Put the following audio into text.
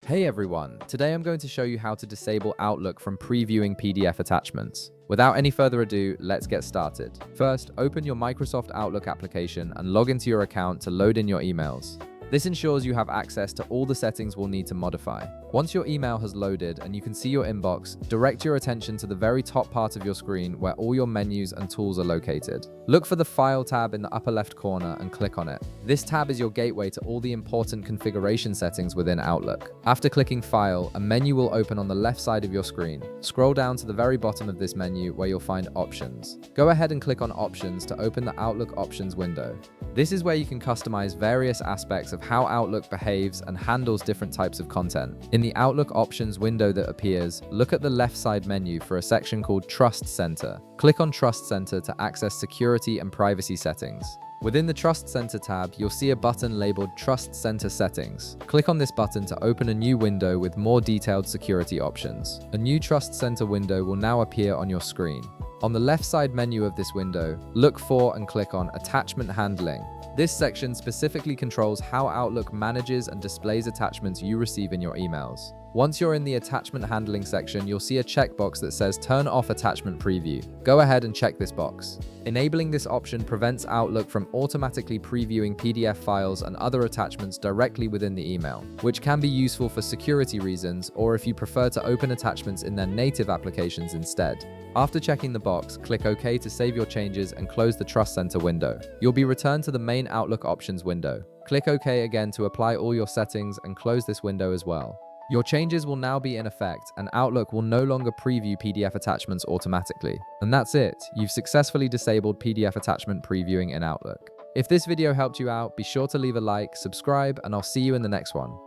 Hey everyone, today I'm going to show you how to disable Outlook from previewing PDF attachments. Without any further ado, let's get started. First, open your Microsoft Outlook application and log into your account to load in your emails. This ensures you have access to all the settings we'll need to modify. Once your email has loaded and you can see your inbox, direct your attention to the very top part of your screen where all your menus and tools are located. Look for the File tab in the upper left corner and click on it. This tab is your gateway to all the important configuration settings within Outlook. After clicking File, a menu will open on the left side of your screen. Scroll down to the very bottom of this menu where you'll find Options. Go ahead and click on Options to open the Outlook Options window. This is where you can customize various aspects of how Outlook behaves and handles different types of content. In the Outlook Options window that appears, look at the left side menu for a section called Trust Center. Click on Trust Center to access security and privacy settings. Within the Trust Center tab, you'll see a button labeled Trust Center Settings. Click on this button to open a new window with more detailed security options. A new Trust Center window will now appear on your screen. On the left side menu of this window, look for and click on Attachment Handling. This section specifically controls how Outlook manages and displays attachments you receive in your emails. Once you're in the attachment handling section, you'll see a checkbox that says Turn off attachment preview. Go ahead and check this box. Enabling this option prevents Outlook from automatically previewing PDF files and other attachments directly within the email, which can be useful for security reasons or if you prefer to open attachments in their native applications instead. After checking the box, click OK to save your changes and close the Trust Center window. You'll be returned to the main Outlook Options window. Click OK again to apply all your settings and close this window as well. Your changes will now be in effect and Outlook will no longer preview PDF attachments automatically. And that's it. You've successfully disabled PDF attachment previewing in Outlook. If this video helped you out, be sure to leave a like, subscribe, and I'll see you in the next one.